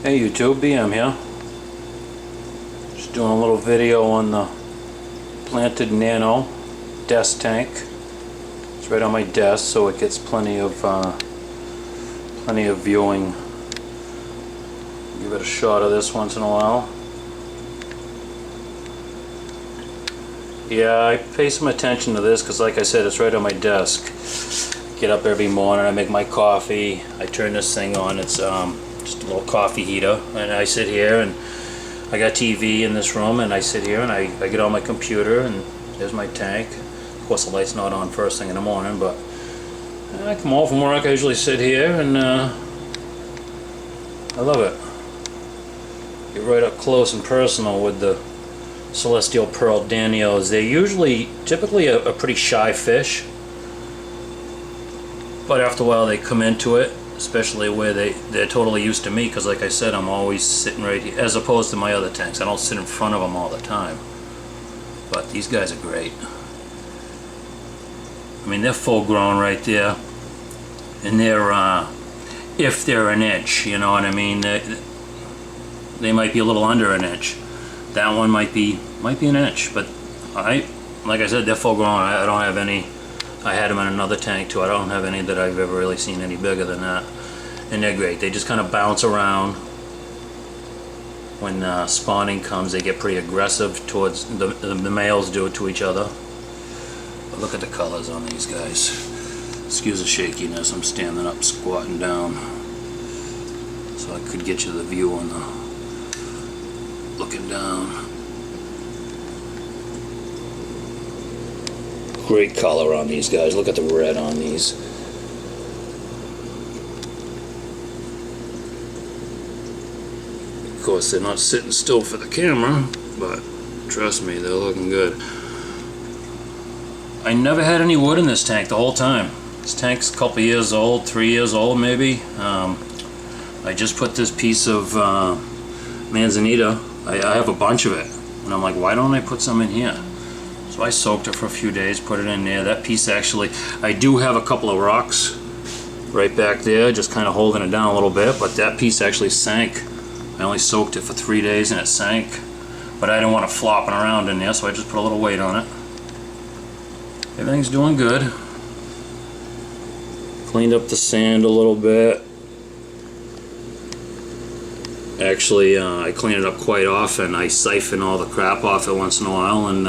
Hey YouTube, BM here. Just doing a little video on the planted Nano desk tank. It's right on my desk, so it gets plenty of viewing. Give it a shot of this once in a while. Yeah, I pay some attention to this because, like I said, it's right on my desk. Get up every morning, I make my coffee, I turn this thing on. It's just a little coffee heater, and I sit here, and I got TV in this room, and I sit here and I get on my computer, and there's my tank. Of course the light's not on first thing in the morning, but I come home from work, I usually sit here, and I love it. Get right up close and personal with the celestial pearl danios. They're typically a pretty shy fish, but after a while they come into it, especially where they're totally used to me, because like I said, I'm always sitting right here, as opposed to my other tanks. I don't sit in front of them all the time, but these guys are great. I mean, they're full grown right there, and they're if they're an inch, you know what I mean. They might be a little under an inch. That one might be an inch, but like I said, they're full grown. I don't have any. I had them in another tank too. I don't have any that I've ever really seen any bigger than that, and they're great. They just kind of bounce around. When spawning comes, they get pretty aggressive towards the males do it to each other. But look at the colors on these guys. Excuse the shakiness. I'm standing up, squatting down, so I could get you the view on the looking down. Great color on these guys. Look at the red on these. Of course, they're not sitting still for the camera, but trust me, they're looking good. I never had any wood in this tank the whole time. This tank's a couple years old, 3 years old maybe. I just put this piece of manzanita. I have a bunch of it, and I'm like, why don't I put some in here? So I soaked it for a few days, put it in there. That piece actually, I do have a couple of rocks right back there, just kind of holding it down a little bit, but that piece actually sank. I only soaked it for 3 days and it sank, but I didn't want it flopping around in there, so I just put a little weight on it. Everything's doing good. Cleaned up the sand a little bit. Actually, I clean it up quite often. I siphon all the crap off it once in a while, and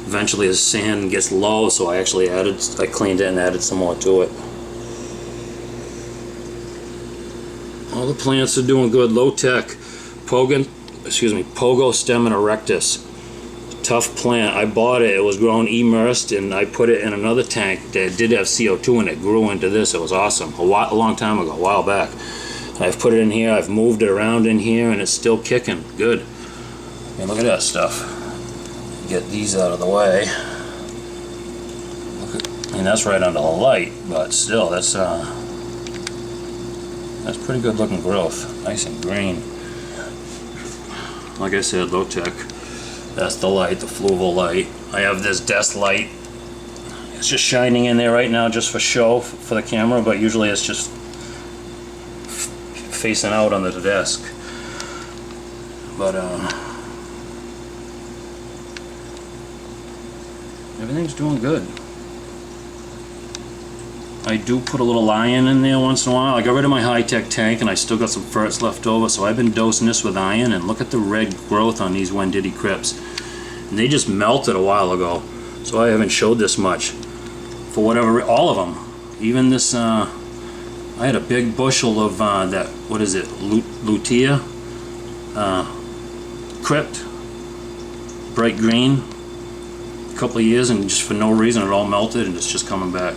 eventually the sand gets low, so I cleaned it and added some more to it. All the plants are doing good. Low tech, Pogo stemmen erectus. Tough plant. I bought it. It was grown immersed, and I put it in another tank that did have CO2, and it grew into this. It was awesome. A long time ago, a while back. I've put it in here. I've moved it around in here, and it's still kicking. Good. I mean, look at that stuff. Get these out of the way. I mean, that's right under the light, but still, that's pretty good looking growth. Nice and green. Like I said, low tech. That's the light, the fluval light. I have this desk light. It's just shining in there right now, just for show, for the camera, but usually it's just facing out on the desk. But everything's doing good. I do put a little iron in there once in a while. I got rid of my high-tech tank, and I still got some Furets left over, so I've been dosing this with iron, and look at the red growth on these Wendiddy Crips. And they just melted a while ago, so I haven't showed this much. For whatever, all of them. Even this, I had a big bushel of that, what is it, Lutea? Crypt. Bright green. A couple of years, and just for no reason it all melted, and it's just coming back.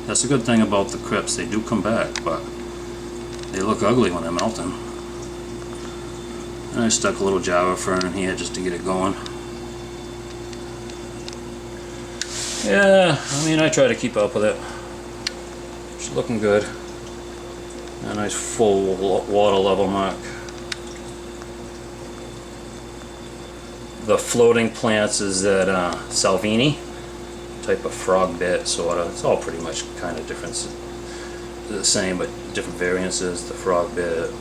That's a good thing about the Crips. They do come back, but they look ugly when they're melting. And I stuck a little Java fern in here just to get it going. Yeah, I mean, I try to keep up with it. It's looking good. A nice full water level mark. The floating plants is that Salvini type of frog bit, sort of. It's all pretty much kind of different, the same, but different variances. The frog bit,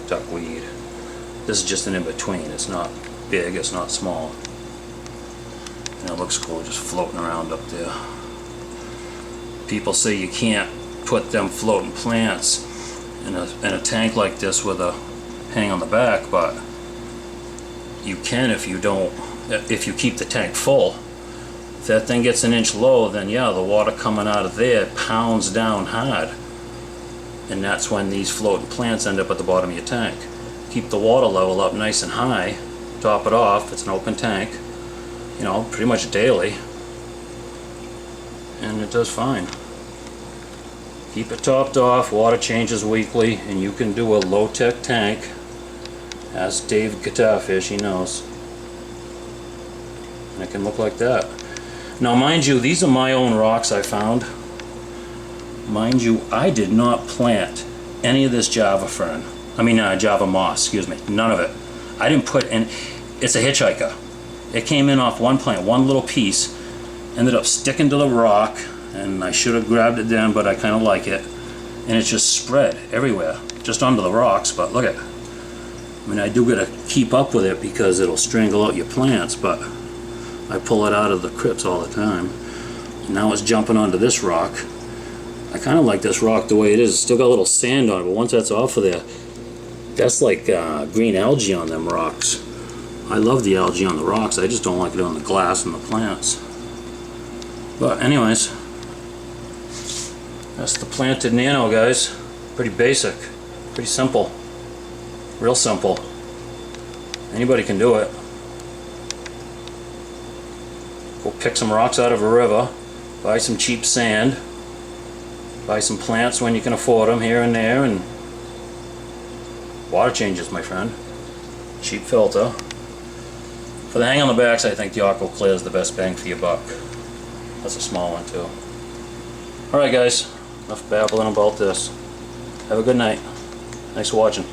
duckweed. This is just an in-between. It's not big, it's not small. And it looks cool just floating around up there. People say you can't put them floating plants in a tank like this with a hang on the back, but you can if you keep the tank full. If that thing gets an inch low, then yeah, the water coming out of there pounds down hard. And that's when these floating plants end up at the bottom of your tank. Keep the water level up nice and high, top it off, it's an open tank, you know, pretty much daily, and it does fine. Keep it topped off, water changes weekly, and you can do a low-tech tank. Ask Dave Guitarfish, he knows. And it can look like that. Now mind you, these are my own rocks I found. Mind you, I did not plant any of this Java fern. Java moss, excuse me. None of it. I didn't put in. It's a hitchhiker. It came in off one plant, one little piece, ended up sticking to the rock, and I should have grabbed it then, but I kind of like it. And it just spread everywhere, just under the rocks, but look at it. I mean, I do gotta keep up with it because it'll strangle out your plants, but I pull it out of the crypts all the time. Now it's jumping onto this rock. I kind of like this rock the way it is. It's still got a little sand on it, but once that's off of there, that's like green algae on them rocks. I love the algae on the rocks. I just don't like it on the glass and the plants. But anyways, that's the planted Nano, guys. Pretty basic, pretty simple, real simple. Anybody can do it. Go pick some rocks out of a river, buy some cheap sand, buy some plants when you can afford them here and there, and water changes, my friend. Cheap filter. For the hang on the backs, I think the Aqua Clear is the best bang for your buck. That's a small one too. Alright guys, enough babbling about this. Have a good night. Thanks for watching.